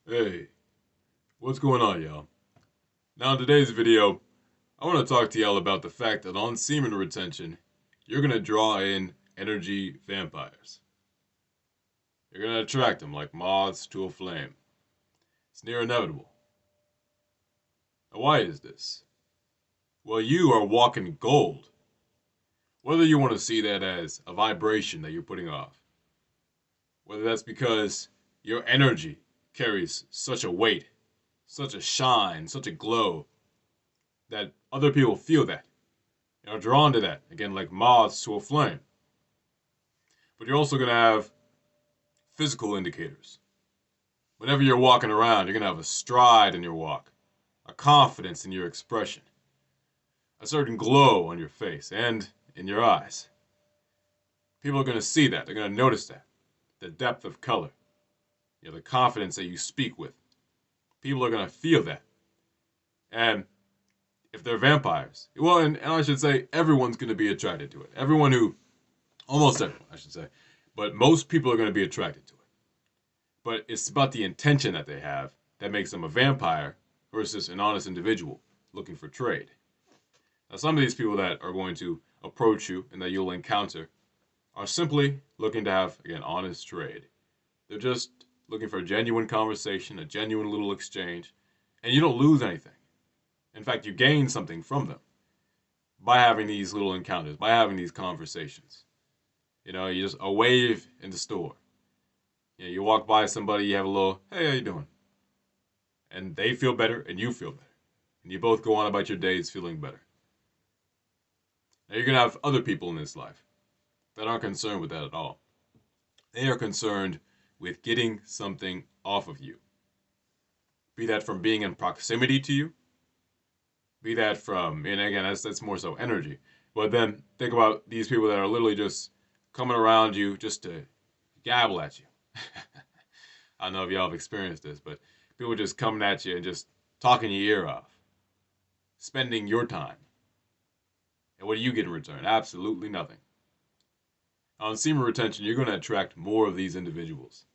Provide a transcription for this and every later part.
Hey, what's going on, y'all? Now, in today's video, I want to talk to y'all about the fact that on semen retention, you're going to draw in energy vampires. You're going to attract them like moths to a flame. It's near inevitable. Now, why is this? Well, you are walking gold. Whether you want to see that as a vibration that you're putting off, whether that's because your energy carries such a weight, such a shine, such a glow, that other people feel that. Are drawn to that, again, like moths to a flame. But you're also going to have physical indicators. Whenever you're walking around, you're going to have a stride in your walk, a confidence in your expression, a certain glow on your face and in your eyes. People are going to see that. They're going to notice that. The depth of color, the confidence that you speak with. People are going to feel that. And if they're vampires, well, and I should say everyone's going to be attracted to it. Almost everyone, I should say. But most people are going to be attracted to it. But it's about the intention that they have that makes them a vampire versus an honest individual looking for trade. Now, some of these people that are going to approach you and that you'll encounter are simply looking to have, again, honest trade. They're just looking for a genuine conversation, a genuine little exchange, and you don't lose anything. In fact, you gain something from them by having these little encounters, by having these conversations. You just a wave in the store. You walk by somebody, you have a little, hey, how you doing? And they feel better, and you feel better. And you both go on about your days feeling better. Now, you're going to have other people in this life that aren't concerned with that at all. They are concerned with getting something off of you. Be that from being in proximity to you, be that from, and again, that's more so energy. But then think about these people that are literally just coming around you just to gabble at you. I don't know if y'all have experienced this, but people just coming at you and just talking your ear off, spending your time. And what do you get in return? Absolutely nothing. On semen retention, you're going to attract more of these individuals.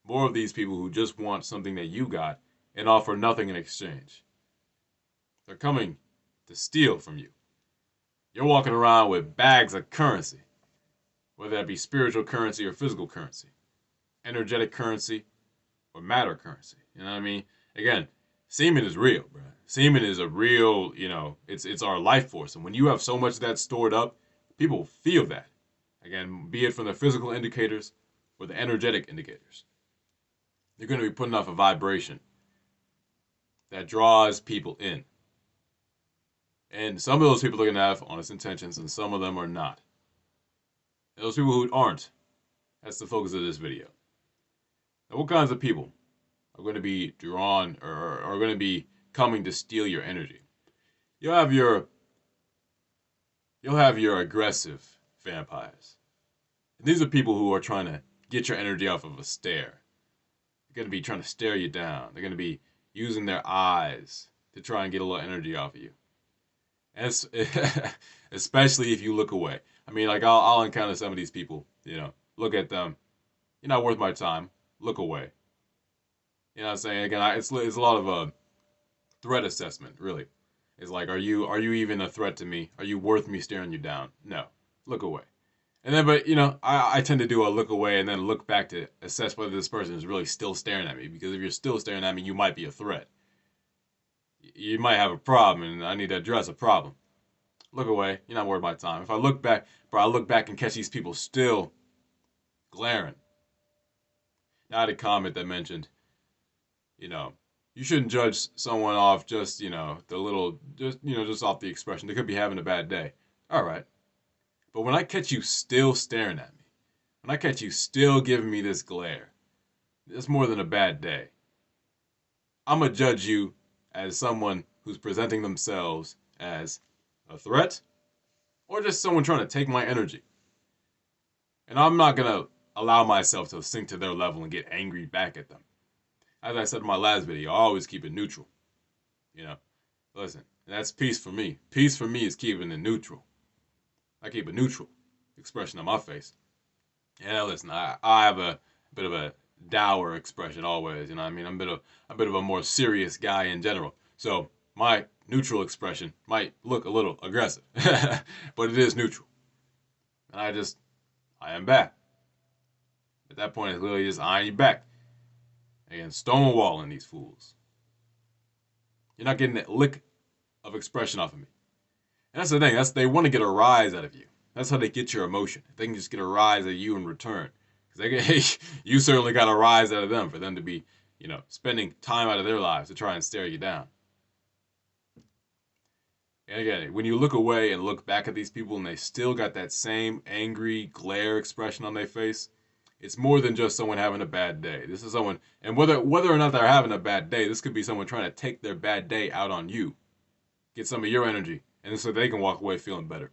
More of these people who just want something that you got and offer nothing in exchange. They're coming to steal from you. You're walking around with bags of currency, whether that be spiritual currency or physical currency, energetic currency or matter currency. You know what I mean? Again, semen is real, bro. Semen is a real, it's our life force. And when you have so much of that stored up, people feel that. Again, be it from the physical indicators or the energetic indicators. You're going to be putting off a vibration that draws people in. And some of those people are going to have honest intentions, and some of them are not. And those people who aren't, that's the focus of this video. Now, what kinds of people are going to be drawn or are going to be coming to steal your energy? You'll have your aggressive vampires. And these are people who are trying to get your energy off of a stare. They're going to be trying to stare you down. They're going to be using their eyes to try and get a little energy off of you. And especially if you look away. I mean, like I'll encounter some of these people. Look at them. You're not worth my time. Look away. You know what I'm saying? Again, it's a lot of threat assessment. Really, it's like, are you even a threat to me? Are you worth me staring you down? No. Look away. And then, but I tend to do a look away and then look back to assess whether this person is really still staring at me. Because if you're still staring at me, you might be a threat. You might have a problem, and I need to address a problem. Look away. You're not worth my time. If I look back, I look back and catch these people still glaring. Now, I had a comment that mentioned, you shouldn't judge someone off just, just off the expression. They could be having a bad day. All right. But when I catch you still staring at me, when I catch you still giving me this glare, it's more than a bad day. I'm going to judge you as someone who's presenting themselves as a threat or just someone trying to take my energy. And I'm not going to allow myself to sink to their level and get angry back at them. As I said in my last video, I always keep it neutral. Listen, that's peace for me. Peace for me is keeping it neutral. I keep a neutral expression on my face. Yeah, listen, I have a bit of a dour expression always. You know what I mean? I'm a bit of a more serious guy in general. So my neutral expression might look a little aggressive, but it is neutral. And I am back. At that point, it's literally just eyeing you back. Again, stonewalling these fools. You're not getting that lick of expression off of me. And that's the thing. They want to get a rise out of you. That's how they get your emotion. They can just get a rise out of you in return. Because you certainly got a rise out of them for them to be, spending time out of their lives to try and stare you down. And again, when you look away and look back at these people and they still got that same angry glare expression on their face, it's more than just someone having a bad day. This is someone, and whether or not they're having a bad day, this could be someone trying to take their bad day out on you, get some of your energy, and so they can walk away feeling better.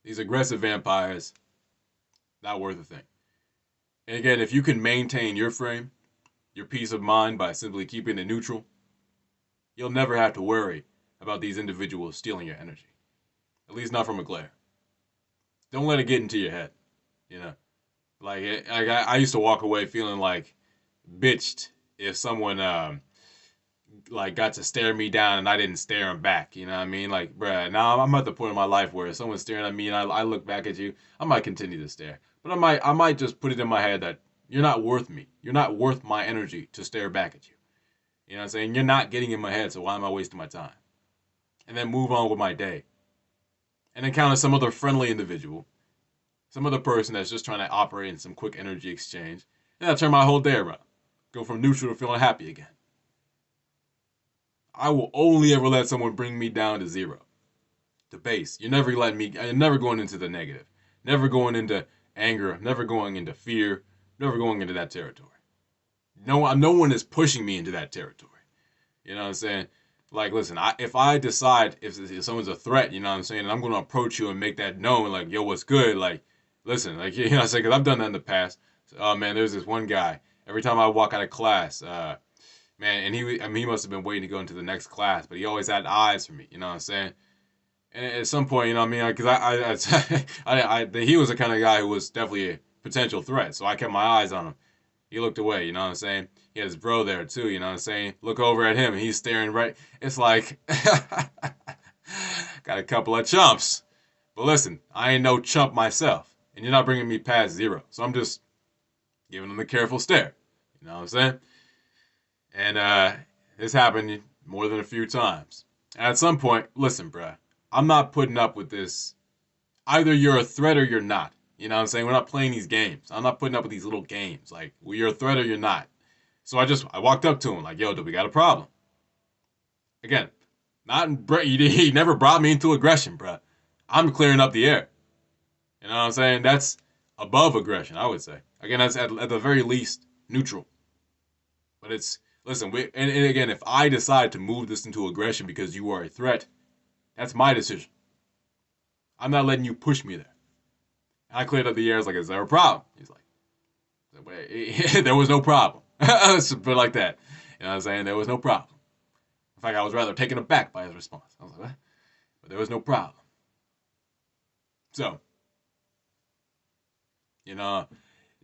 These aggressive vampires, not worth a thing. And again, if you can maintain your frame, your peace of mind by simply keeping it neutral, you'll never have to worry about these individuals stealing your energy. At least not from a glare. Don't let it get into your head. I used to walk away feeling like bitched if someone got to stare me down and I didn't stare them back. You know what I mean? Like, bruh, now I'm at the point in my life where if someone's staring at me and I look back at you, I might continue to stare. But I might just put it in my head that you're not worth me. You're not worth my energy to stare back at you. You know what I'm saying? You're not getting in my head, so why am I wasting my time? And then move on with my day. And encounter some other friendly individual, some other person that's just trying to operate in some quick energy exchange. And I'll turn my whole day around. Go from neutral to feeling happy again. I will only ever let someone bring me down to zero, to base. You're never going into the negative. Never going into anger. Never going into fear. Never going into that territory. No one is pushing me into that territory. You know what I'm saying? Like, listen, if I decide if someone's a threat, you know what I'm saying, and I'm going to approach you and make that known, like, yo, what's good? Like, listen, like, you know what I'm saying? Because I've done that in the past. Oh, man, there's this one guy. Every time I walk out of class, man, and he must have been waiting to go into the next class, but he always had eyes for me, you know what I'm saying? And at some point, you know what I mean? Because he was the kind of guy who was definitely a potential threat, so I kept my eyes on him. He looked away, you know what I'm saying? He had his bro there too, you know what I'm saying? Look over at him, and he's staring right. It's like, got a couple of chumps. But listen, I ain't no chump myself, and you're not bringing me past zero. So I'm just giving him a careful stare, you know what I'm saying? And this happened more than a few times. And at some point, listen, bruh, I'm not putting up with this. Either you're a threat or you're not. You know what I'm saying? We're not playing these games. I'm not putting up with these little games. Like, well, you're a threat or you're not. So I walked up to him like, yo, do we got a problem? Again, he never brought me into aggression, bruh. I'm clearing up the air. You know what I'm saying? That's above aggression, I would say. Again, that's at the very least neutral. But listen, and again, if I decide to move this into aggression because you are a threat, that's my decision. I'm not letting you push me there. And I cleared up the air. I was like, is there a problem? He's like, there was no problem. Let's put it like that. You know what I'm saying? There was no problem. In fact, I was rather taken aback by his response. I was like, what? But there was no problem. So,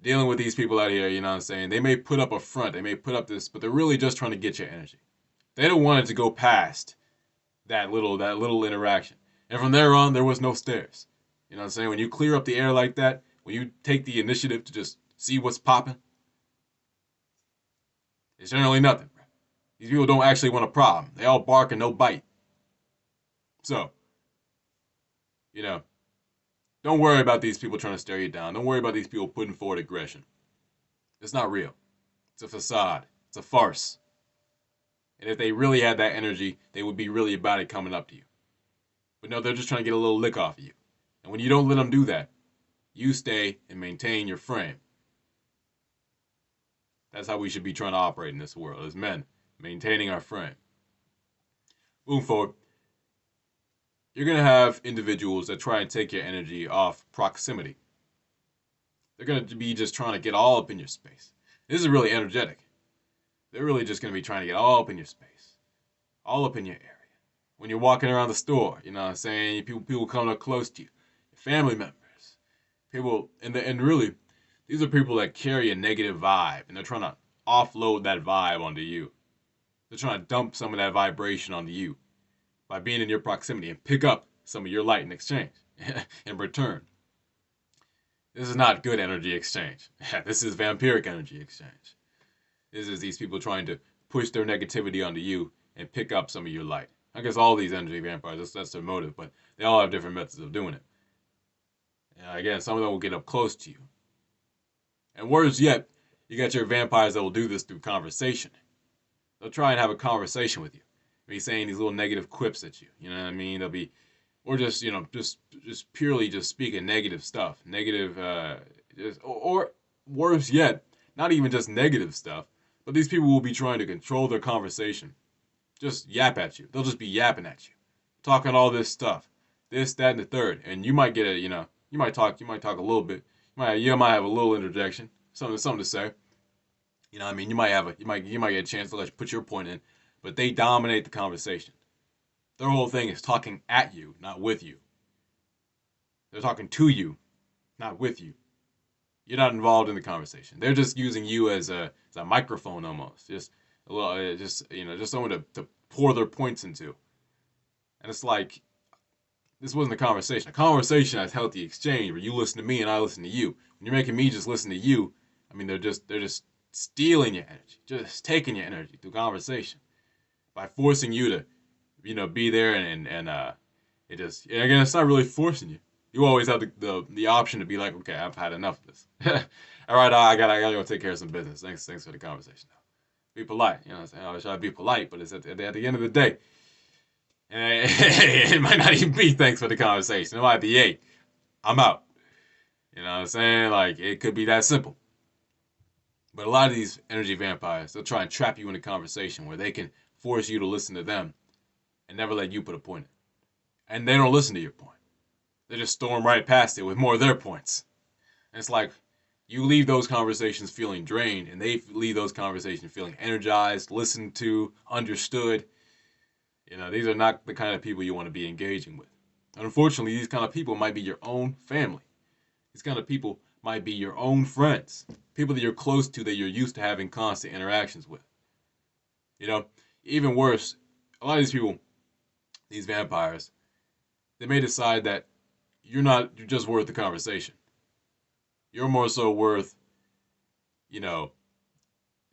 dealing with these people out here, you know what I'm saying? They may put up a front, they may put up this, but they're really just trying to get your energy. They don't want it to go past that little interaction. And from there on, there was no stairs. You know what I'm saying? When you clear up the air like that, when you take the initiative to just see what's popping, it's generally nothing. These people don't actually want a problem. They all bark and no bite. So, don't worry about these people trying to stare you down. Don't worry about these people putting forward aggression. It's not real. It's a facade. It's a farce. And if they really had that energy, they would be really about it coming up to you. But no, they're just trying to get a little lick off of you. And when you don't let them do that, you stay and maintain your frame. That's how we should be trying to operate in this world as men, maintaining our frame. Moving forward, you're going to have individuals that try and take your energy off proximity. They're going to be just trying to get all up in your space. This is really energetic. They're really just going to be trying to get all up in your space, all up in your area. When you're walking around the store, you know what I'm saying? People coming up close to you, family members, people, and really, These are people that carry a negative vibe, and they're trying to offload that vibe onto you. They're trying to dump some of that vibration onto you by being in your proximity and pick up some of your light in exchange, in return. This is not good energy exchange. This is vampiric energy exchange. This is these people trying to push their negativity onto you and pick up some of your light. I guess all these energy vampires, that's their motive, but they all have different methods of doing it. Again, some of them will get up close to you. And worse yet, you got your vampires that will do this through conversation. They'll try and have a conversation with you. Be saying these little negative quips at you. You know what I mean? They'll be, or just just purely just speaking negative stuff, negative, or worse yet, not even just negative stuff, but these people will be trying to control their conversation, just yap at you. They'll just be yapping at you, talking all this stuff, this, that, and the third, and you might get you might talk a little bit, you might have a little interjection, something to say. You know what I mean? You might get a chance to let you put your point in, but they dominate the conversation. Their whole thing is talking at you, not with you. They're talking to you, not with you. You're not involved in the conversation. They're just using you as a microphone almost, just a little, just someone to pour their points into. And it's like, this wasn't a conversation. A conversation has healthy exchange where you listen to me and I listen to you. When you're making me just listen to you, I mean, they're just stealing your energy, just taking your energy through conversation by forcing you to, be there and it just, and again, it's not really forcing you. You always have the option to be like, okay, I've had enough of this. All right, I gotta go take care of some business. Thanks for the conversation. Be polite. You know what I'm saying? I try to be polite, but it's at the end of the day, and it might not even be thanks for the conversation. It might be, hey, I'm out. You know what I'm saying? Like, it could be that simple. But a lot of these energy vampires, they'll try and trap you in a conversation where they can force you to listen to them and never let you put a point in. And they don't listen to your point. They just storm right past it with more of their points. And it's like, you leave those conversations feeling drained, and they leave those conversations feeling energized, listened to, understood. These are not the kind of people you want to be engaging with. And unfortunately, these kind of people might be your own family. These kind of people might be your own friends. People that you're close to, that you're used to having constant interactions with. Even worse, a lot of these people, these vampires, they may decide that you're just worth the conversation. You're more so worth,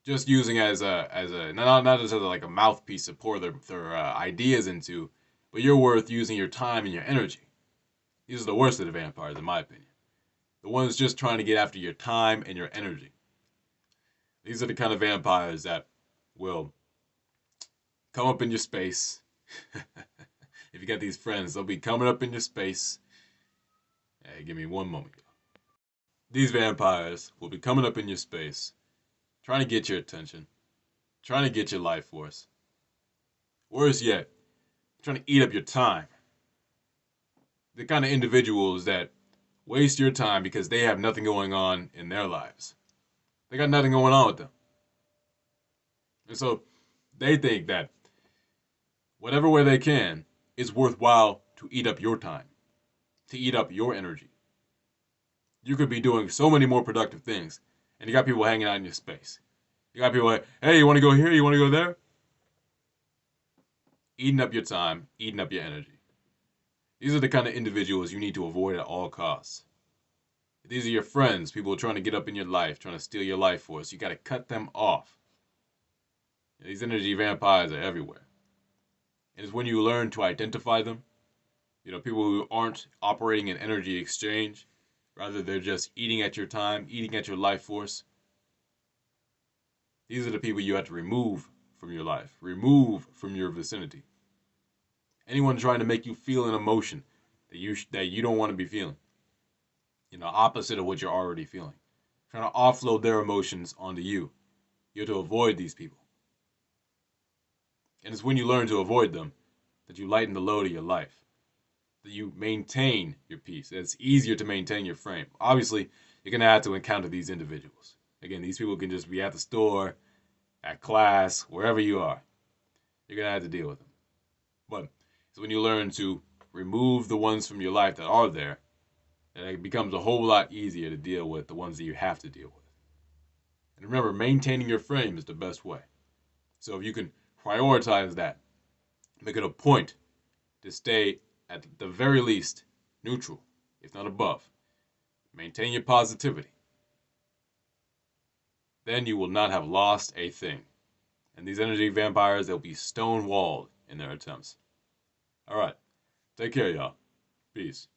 just using as a not just as like a mouthpiece to pour their ideas into, but you're worth using your time and your energy. These are the worst of the vampires, in my opinion. The ones just trying to get after your time and your energy. These are the kind of vampires that will come up in your space. If you got these friends, they'll be coming up in your space. Hey, give me one moment. These vampires will be coming up in your space, trying to get your attention, trying to get your life force. Worse yet, trying to eat up your time. The kind of individuals that waste your time because they have nothing going on in their lives. They got nothing going on with them. And so they think that whatever way they can, it's worthwhile to eat up your time, to eat up your energy. You could be doing so many more productive things, and you got people hanging out in your space. You got people like, hey, you want to go here? You want to go there? Eating up your time, eating up your energy. These are the kind of individuals you need to avoid at all costs. These are your friends, people trying to get up in your life, trying to steal your life force. You got to cut them off. These energy vampires are everywhere. And it's when you learn to identify them, people who aren't operating in energy exchange, rather they're just eating at your time, eating at your life force. These are the people you have to remove from your life, remove from your vicinity. Anyone trying to make you feel an emotion that you don't want to be feeling. Opposite of what you're already feeling. Trying to offload their emotions onto you. You have to avoid these people. And it's when you learn to avoid them that you lighten the load of your life. That you maintain your peace. It's easier to maintain your frame. Obviously, you're going to have to encounter these individuals. Again, these people can just be at the store, at class, wherever you are. You're going to have to deal with them. But it's when you learn to remove the ones from your life that are there, and it becomes a whole lot easier to deal with the ones that you have to deal with. And remember, maintaining your frame is the best way. So if you can prioritize that, make it a point to stay at the very least neutral, if not above. Maintain your positivity. Then you will not have lost a thing. And these energy vampires, they'll be stone-walled in their attempts. Alright, take care, y'all. Peace.